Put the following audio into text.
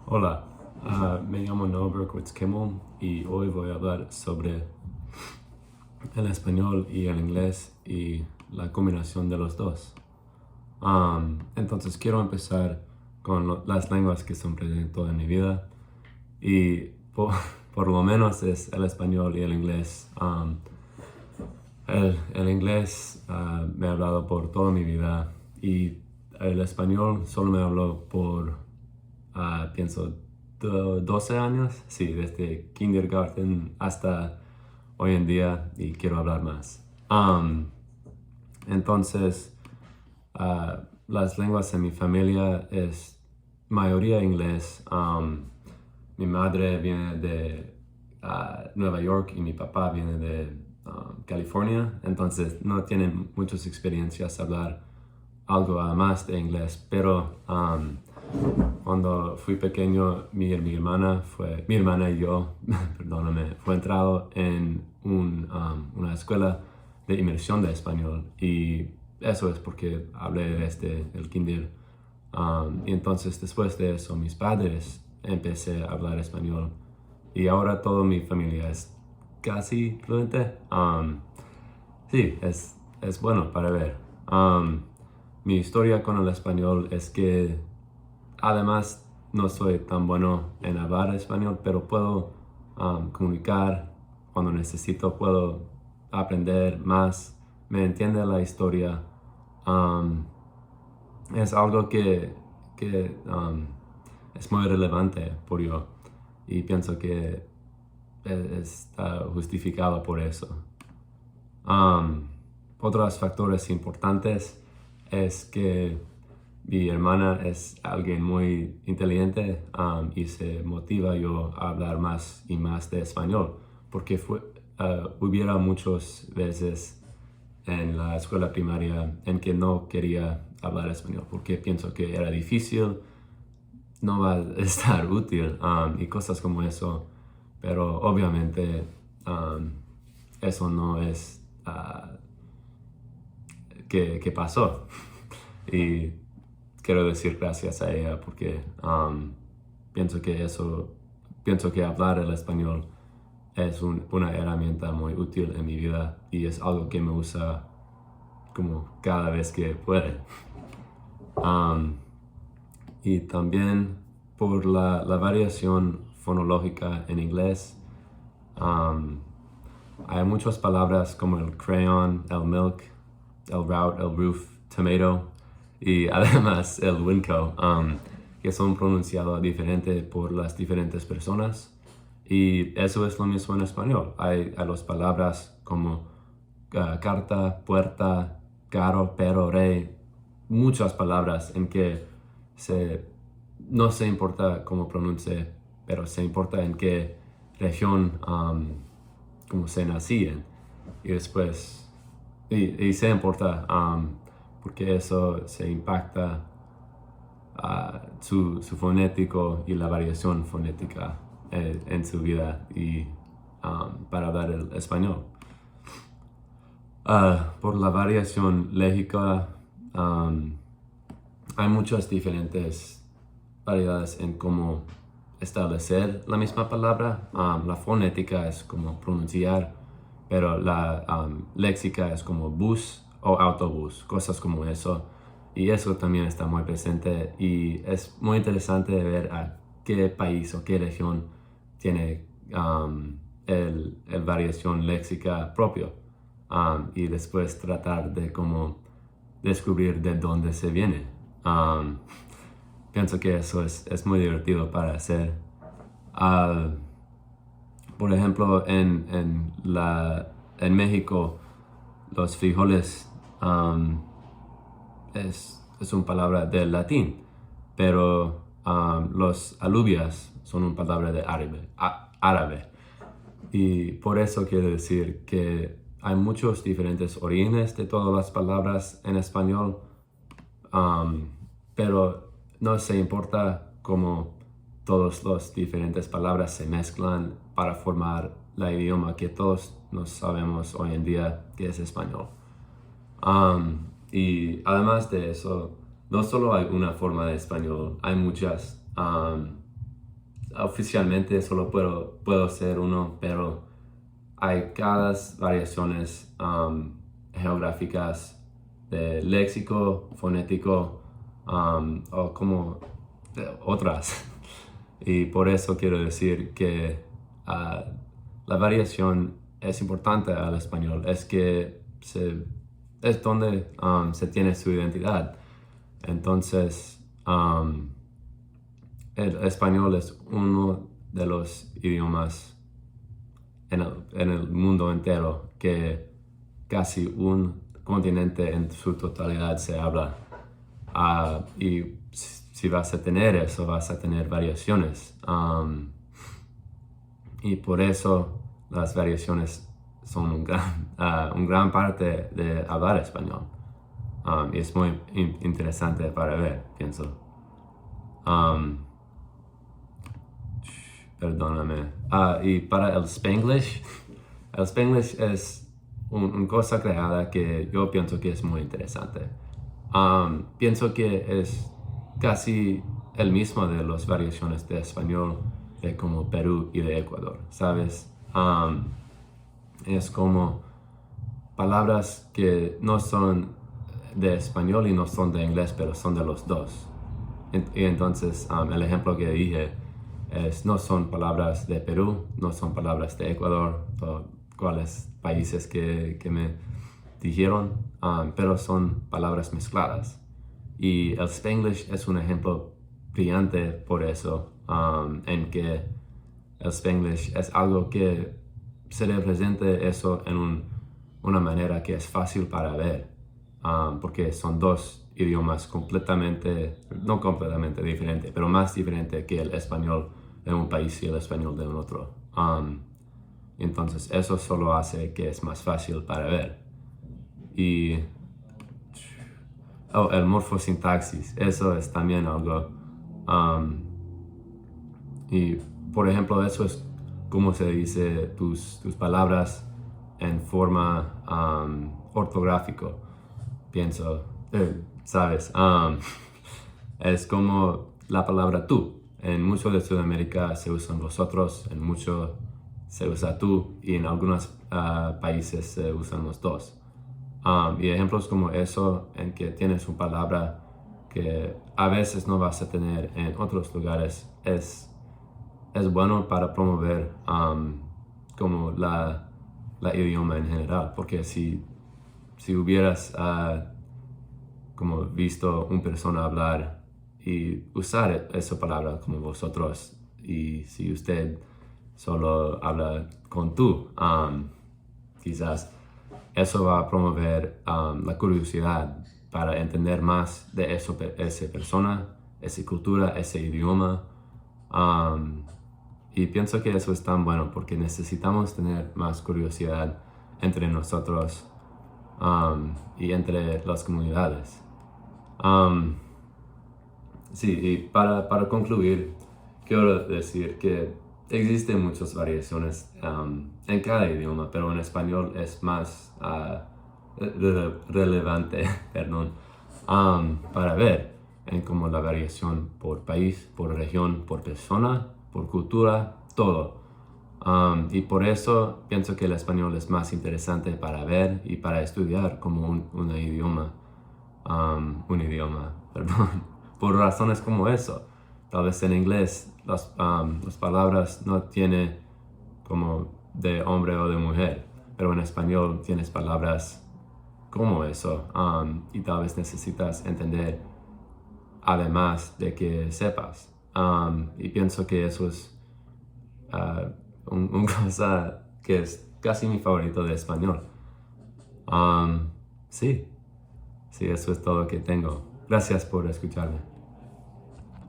Hola, me llamo Noah Berkowitz Kimmel y hoy voy a hablar sobre el español y el inglés y la combinación de los dos. Entonces quiero empezar con las lenguas que son presentes en toda mi vida y por lo menos es el español y el inglés. El inglés me he hablado por toda mi vida y el español solo me hablo por pienso 12 años, sí, desde kindergarten hasta hoy en día y quiero hablar más. Entonces, las lenguas en mi familia es mayoría inglés. Mi madre viene de Nueva York y mi papá viene de California, entonces no tienen muchas experiencias hablar algo además de inglés, pero cuando fui pequeño, mi hermana y yo, perdóname, fue entrado en una escuela de inmersión de español y eso es porque hablé desde el kinder. Y entonces después de eso, mis padres empecé a hablar español y ahora toda mi familia es casi fluente. Sí, es bueno para ver. Mi historia con el español es que además no soy tan bueno en hablar español, pero puedo comunicar cuando necesito, puedo aprender más, me entiende la historia. Um, es algo que es muy relevante por yo y pienso que está justificado por eso. Um, Otros factores importantes es que mi hermana es alguien muy inteligente y se motiva yo a hablar más y más de español porque hubiera muchas veces en la escuela primaria en que no quería hablar español porque pienso que era difícil, no va a estar útil y cosas como eso, pero obviamente eso no es que pasó. Y quiero decir gracias a ella porque pienso que pienso que hablar el español es una herramienta muy útil en mi vida y es algo que me usa como cada vez que puede. Um, y también por la variación fonológica en inglés, um, hay muchas palabras como el crayon, el milk, el route, el roof, tomato y además el winco, que son pronunciados diferente por las diferentes personas. Y eso es lo mismo en español. Hay las palabras como carta, puerta, caro, pero, rey, muchas palabras en que no se importa cómo pronuncie, pero se importa en qué región como se nacían. Y después, y se importa porque eso se impacta su fonético y la variación fonética en su vida y para hablar el español. Por la variación léxica, hay muchas diferentes variedades en cómo establecer la misma palabra. La fonética es como pronunciar, pero la léxica es como bus o autobús, cosas como eso. Y eso también está muy presente y es muy interesante ver a qué país o qué región tiene el variación léxica propio y después tratar de como descubrir de dónde se viene. Um, Pienso que eso es muy divertido para hacer. Uh, por ejemplo, en México, los frijoles es una palabra del latín, pero los alubias son una palabra de árabe. Y por eso quiero decir que hay muchos diferentes orígenes de todas las palabras en español, pero no se importa cómo todas las diferentes palabras se mezclan para formar la idioma que todos nos sabemos hoy en día que es español. Y además de eso, no solo hay una forma de español, hay muchas. oficialmente solo puedo ser uno, pero hay cada variaciones geográficas de léxico, fonético o como otras. Y por eso quiero decir que la variación es importante al español, es que es donde se tiene su identidad. Entonces, el español es uno de los idiomas en el mundo entero que casi un continente en su totalidad se habla. Y si vas a tener eso, vas a tener variaciones. Y por eso las variaciones son un gran parte de hablar español. Y es muy interesante para ver, pienso. Perdóname. Y para el Spanglish es una cosa creada que yo pienso que es muy interesante. Pienso que es casi el mismo de las variaciones de español de como Perú y de Ecuador, ¿sabes? Es como palabras que no son de español y no son de inglés, pero son de los dos. Y entonces el ejemplo que dije no son palabras de Perú, no son palabras de Ecuador, o cuáles países que me dijeron, pero son palabras mezcladas. Y el Spanglish es un ejemplo brillante por eso, en que el Spanglish es algo que se representa eso en una manera que es fácil para ver, porque son dos idiomas no completamente diferentes, pero más diferentes que el español de un país y el español de un otro. Entonces eso solo hace que es más fácil para ver. Y el morfosintaxis, eso es también algo. Y por ejemplo, eso es como se dice tus palabras en forma ortográfico, pienso, ¿sabes? Es como la palabra tú. En mucho de Sudamérica se usan vosotros, en mucho se usa tú y en algunos países se usan los dos. Y ejemplos como eso, en que tienes una palabra que a veces no vas a tener en otros lugares, es bueno para promover como la idioma en general, porque si hubieras como visto una persona hablar y usar esa palabra como vosotros, y si usted solo habla con tú, quizás eso va a promover la curiosidad para entender más de esa persona, esa cultura, ese idioma. Y pienso que eso es tan bueno porque necesitamos tener más curiosidad entre nosotros y entre las comunidades. Sí, y para concluir, quiero decir que existen muchas variaciones en cada idioma, pero en español es más relevante, perdón, para ver en como la variación por país, por región, por persona, por cultura, todo. Y por eso pienso que el español es más interesante para ver y para estudiar como un idioma, perdón, por razones como eso. Tal vez en inglés las palabras no tienen como de hombre o de mujer, pero en español tienes palabras como eso, y tal vez necesitas entender además de que sepas. Y pienso que eso es una cosa que es casi mi favorito de español. Sí, eso es todo que tengo. Gracias por escucharme.